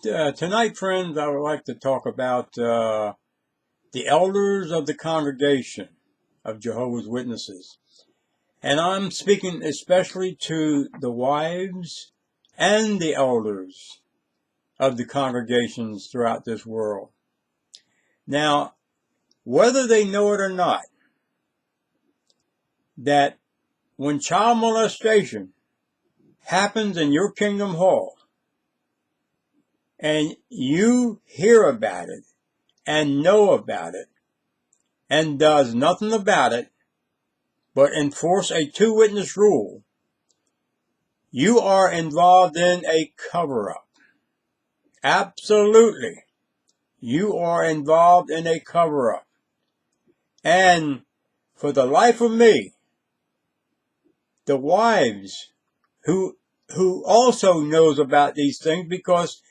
Tonight, friends, I would like to talk about the elders of the congregation of Jehovah's Witnesses. And I'm speaking especially to the wives and the elders of the congregations throughout this world. Now, whether they know it or not, that when child molestation happens in your kingdom hall, and you hear about it, and know about it, and does nothing about it, but enforce a two-witness rule, you are involved in a cover-up. Absolutely. You are involved in a cover-up. And for the life of me, the wives who also knows about these things, because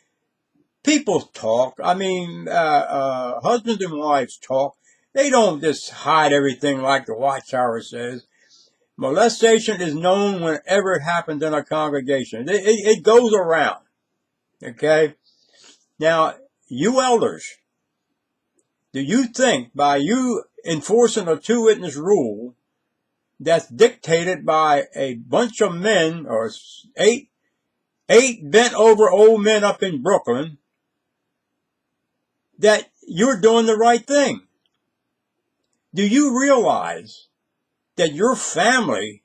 people talk. I mean, husbands and wives talk. They don't just hide everything like the Watchtower says. Molestation is known whenever it happens in a congregation. It goes around. Okay? Now, you elders, do you think by you enforcing a two-witness rule that's dictated by a bunch of men, or eight bent-over old men up in Brooklyn, that you're doing the right thing? Do you realize that your family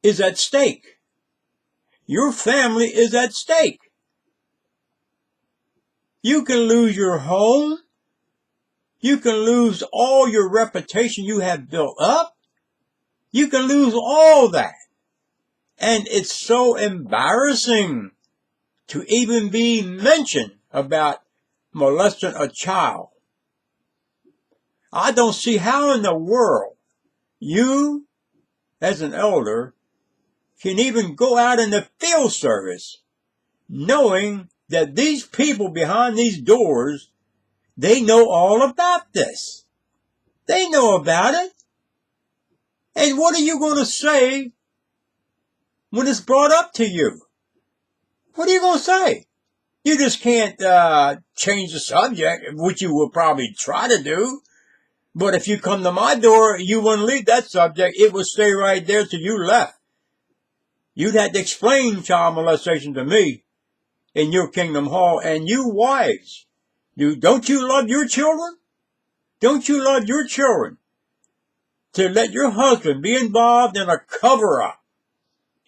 is at stake? Your family is at stake. You can lose your home. You can lose all your reputation you have built up. You can lose all that. And it's so embarrassing to even be mentioned about molesting a child. I don't see how in the world you, as an elder, can even go out in the field service knowing that these people behind these doors, they know all about this. They know about it. And what are you going to say when it's brought up to you? What are you going to say? You just can't change the subject, which you will probably try to do. But if you come to my door, you wouldn't leave that subject. It would stay right there till you left. You'd have to explain child molestation to me in your kingdom hall. And you wives, don't you love your children? Don't you love your children to let your husband be involved in a cover-up?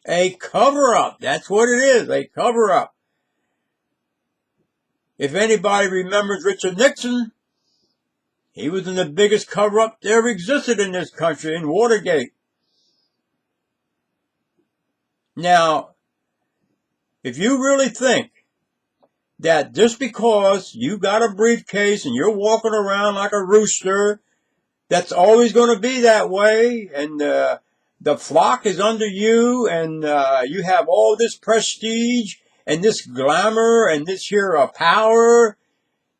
A cover-up. That's what it is, a cover-up. If anybody remembers Richard Nixon, he was in the biggest cover-up that ever existed in this country, in Watergate. Now, if you really think that just because you got a briefcase and you're walking around like a rooster, that's always going to be that way, and the flock is under you, and you have all this prestige and this glamour and this here power,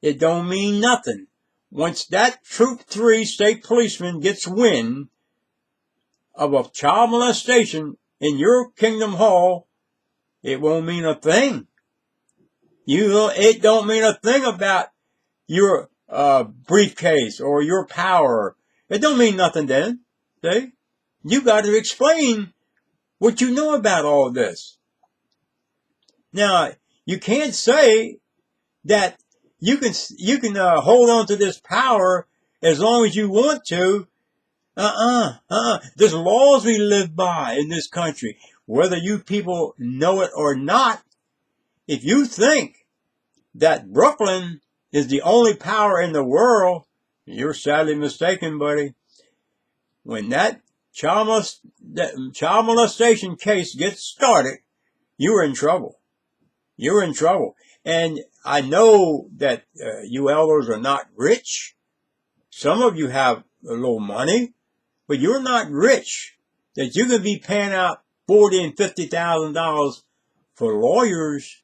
it don't mean nothing. Once that Troop 3 state policeman gets wind of a child molestation in your kingdom hall, it won't mean a thing. It don't mean a thing about your briefcase or your power. It don't mean nothing then. See? You got to explain what you know about all this. Now, you can't say that you can hold on to this power as long as you want to. There's laws we live by in this country. Whether you people know it or not, if you think that Brooklyn is the only power in the world, you're sadly mistaken, buddy. When that child molestation case gets started, you're in trouble. You're in trouble. And I know that you elders are not rich. Some of you have a little money, but you're not rich that you can be paying out $40,000 and $50,000 for lawyers.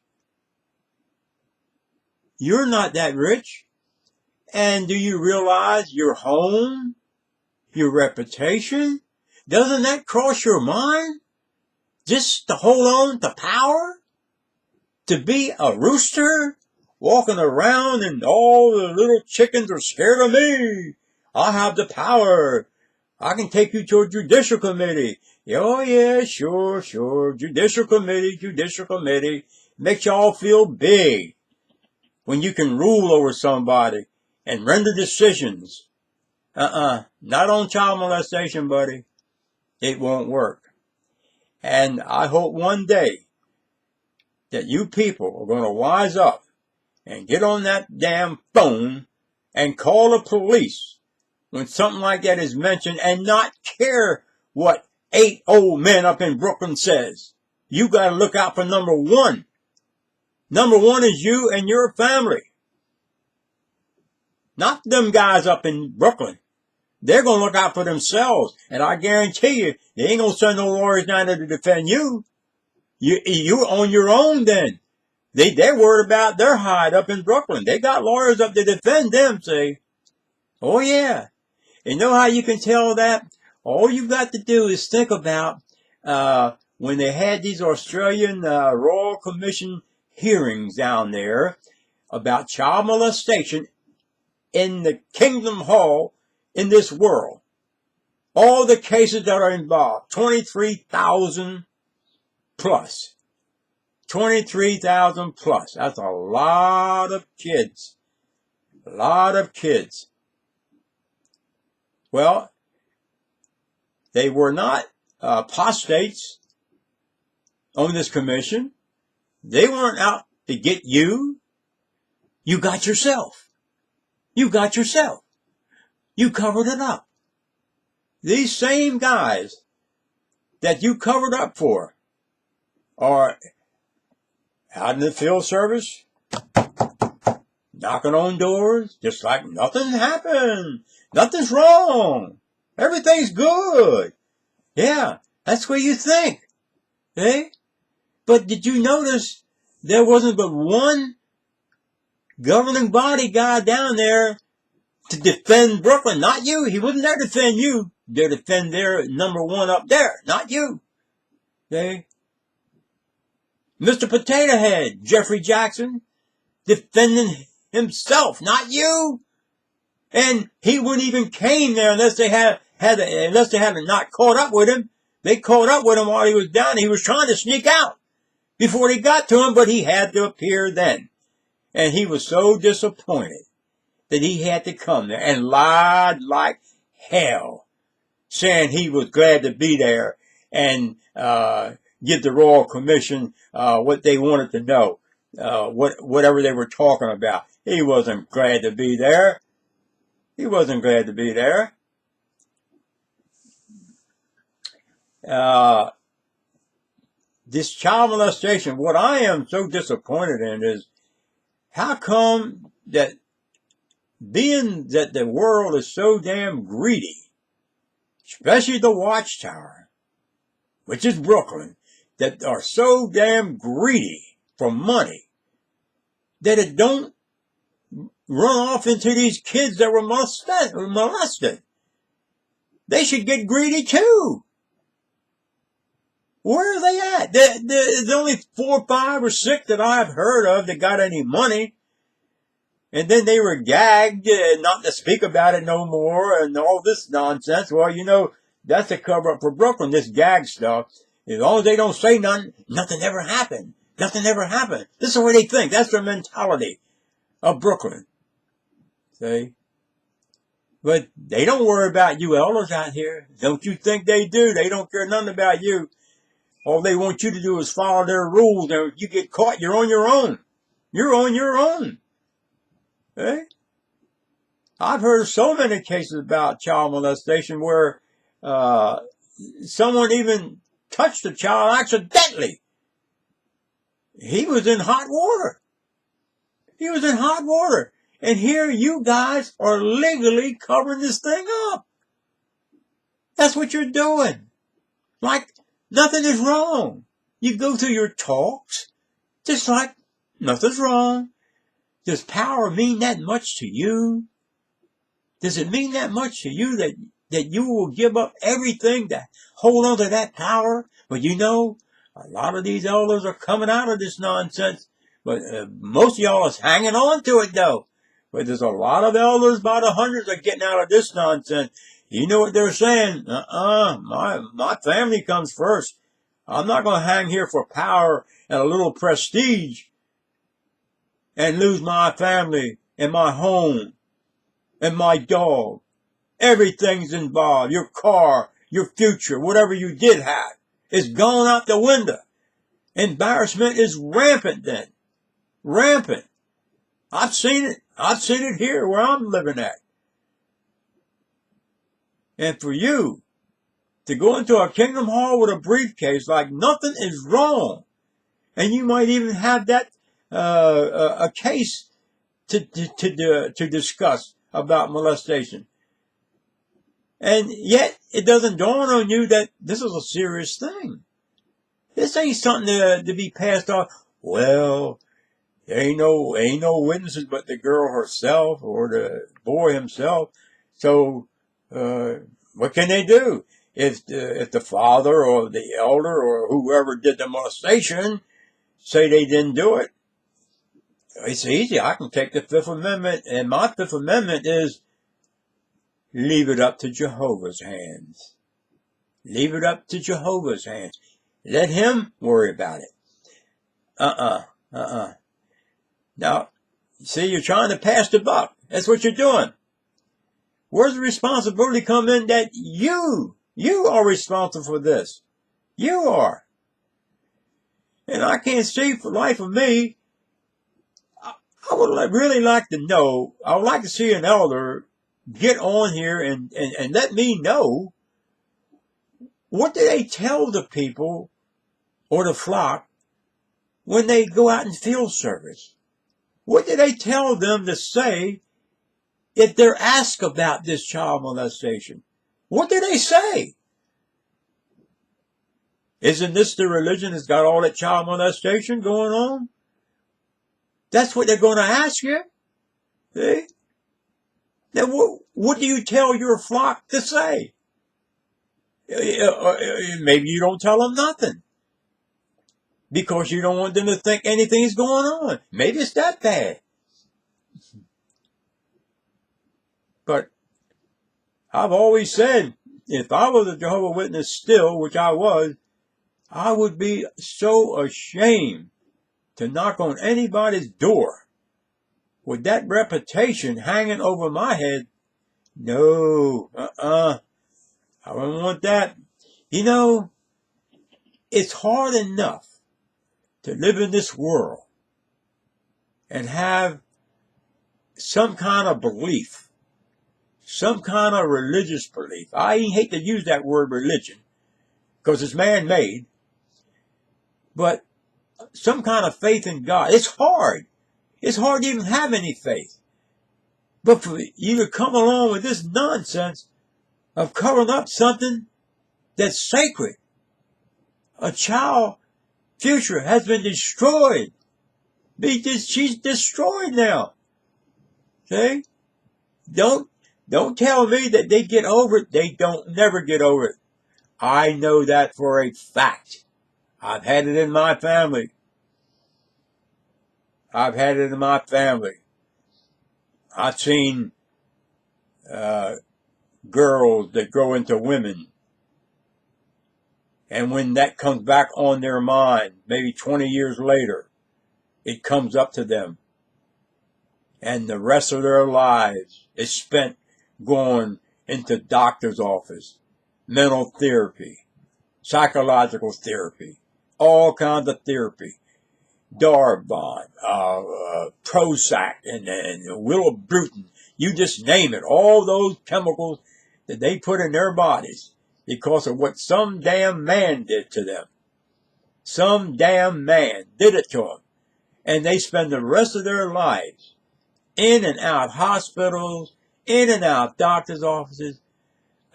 You're not that rich. And do you realize your home, your reputation, doesn't that cross your mind? Just to hold on to power? to be a rooster walking around and all the little chickens are scared of me. I have the power. I can take you to a judicial committee. Oh yeah, sure. Judicial committee. Makes y'all feel big when you can rule over somebody and render decisions. Not on child molestation, buddy. It won't work. And I hope one day that you people are going to wise up and get on that damn phone and call the police when something like that is mentioned and not care what 8 old men up in Brooklyn says. You got to look out for number one. Number one is you and your family. Not them guys up in Brooklyn. They're going to look out for themselves. And I guarantee you, they ain't going to send no lawyers down there to defend you. You're on your own then. They're worried about their hide up in Brooklyn. They got lawyers up to defend them, see. Oh, yeah. You know how you can tell that? All you got to do is think about when they had these Australian Royal Commission hearings down there about child molestation in the Kingdom Hall in this world. All the cases that are involved, 23,000 plus. 23,000 plus. That's a lot of kids. A lot of kids. Well, they were not apostates on this commission. They weren't out to get you. You got yourself. You got yourself. You covered it up. These same guys that you covered up for are out in the field service, knocking on doors, just like nothing happened. Nothing's wrong. Everything's good. Yeah, that's what you think. Eh? But did you notice there wasn't but one governing body guy down there to defend Brooklyn? Not you. He wasn't there to defend you. They're to defend their number one up there. Not you. Okay? Mr. Potato Head, Jeffrey Jackson, defending himself, not you. And he wouldn't even came there unless they had not caught up with him. They caught up with him while he was down. He was trying to sneak out before they got to him, but he had to appear then. And he was so disappointed that he had to come there and lied like hell, saying he was glad to be there and give the Royal Commission what they wanted to know, whatever they were talking about. He wasn't glad to be there. He wasn't glad to be there. This child molestation, what I am so disappointed in is how come that being that the world is so damn greedy, especially the Watchtower, which is Brooklyn, that are so damn greedy for money, that it don't run off into these kids that were molested. They should get greedy too. Where are they at? There's only 4, 5, or 6 that I've heard of that got any money. And then they were gagged not to speak about it no more and all this nonsense. Well, you know, that's a cover up for Brooklyn, this gag stuff. As long as they don't say nothing, nothing ever happened. Nothing ever happened. This is the way they think. That's their mentality of Brooklyn. See? But they don't worry about you elders out here. Don't you think they do? They don't care nothing about you. All they want you to do is follow their rules. And if you get caught, you're on your own. You're on your own. Eh? I've heard so many cases about child molestation where someone even touched a child accidentally. He was in hot water. He was in hot water. And here you guys are legally covering this thing up. That's what you're doing. Like nothing is wrong. You go through your talks just like nothing's wrong. Does power mean that much to you? Does it mean that much to you that you will give up everything to hold on to that power? But you know, a lot of these elders are coming out of this nonsense But most of y'all is hanging on to it, though. But there's a lot of elders by the hundreds are getting out of this nonsense. You know what they're saying? My family comes first. I'm not going to hang here for power and a little prestige and lose my family and my home and my dog. Everything's involved. Your car, your future, whatever you did have is gone out the window. Embarrassment is rampant then. Rampant. I've seen it. I've seen it here where I'm living at. And for you to go into a Kingdom Hall with a briefcase like nothing is wrong, and you might even have that a case to discuss about molestation, and yet it doesn't dawn on you that this is a serious thing. This ain't something to be passed off. Well, there ain't no witnesses but the girl herself or the boy himself. So what can they do? If the father or the elder or whoever did the molestation say they didn't do it, it's easy. I can take the Fifth Amendment, and my Fifth Amendment is leave it up to Jehovah's hands. Leave it up to Jehovah's hands. Let him worry about it. Now, see, you're trying to pass the buck. That's what you're doing. Where's the responsibility come in that you are responsible for this? You are. And I can't see for the life of me. I would really like to know, I would like to see an elder get on here and let me know, what do they tell the people or the flock when they go out in field service? What do they tell them to say if they're asked about this child molestation? What do they say? Isn't this the religion that's got all that child molestation going on? That's what they're going to ask you. See? Now, what do you tell your flock to say? Maybe you don't tell them nothing, because you don't want them to think anything's going on. Maybe it's that bad. But I've always said, if I was a Jehovah's Witness still, which I was, I would be so ashamed to knock on anybody's door with that reputation hanging over my head. No, I don't want that. You know, it's hard enough to live in this world and have some kind of belief, some kind of religious belief. I hate to use that word religion because it's man-made, but some kind of faith in God. It's hard. It's hard to even have any faith. But for you to come along with this nonsense of covering up something that's sacred. A child's future has been destroyed. She's destroyed now. See? Don't tell me that they get over it. They don't never get over it. I know that for a fact. I've had it in my family. I've had it in my family. I've seen girls that grow into women. And when that comes back on their mind, maybe 20 years later, it comes up to them. And the rest of their lives is spent going into doctor's office, mental therapy, psychological therapy, all kinds of therapy, Darvon, Prozac, and Willibrutin. You just name it. All those chemicals that they put in their bodies because of what some damn man did to them. Some damn man did it to them. And they spend the rest of their lives in and out hospitals, in and out doctor's offices,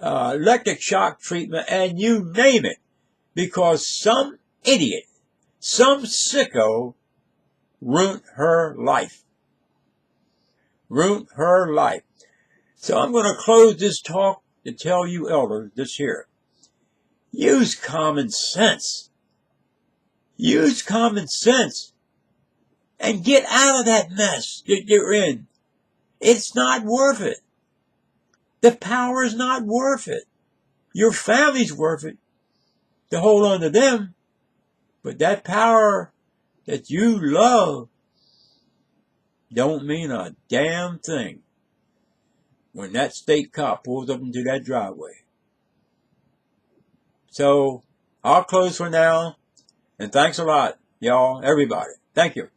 electric shock treatment, and you name it. Because some idiot, some sicko ruined her life. Ruined her life. So I'm going to close this talk to tell you elders this here. Use common sense. Use common sense. and get out of that mess that you're in. It's not worth it. The power is not worth it. Your family's worth it to hold on to them. But that power that you love don't mean a damn thing when that state cop pulls up into that driveway. So I'll close for now. And thanks a lot, y'all, everybody. Thank you.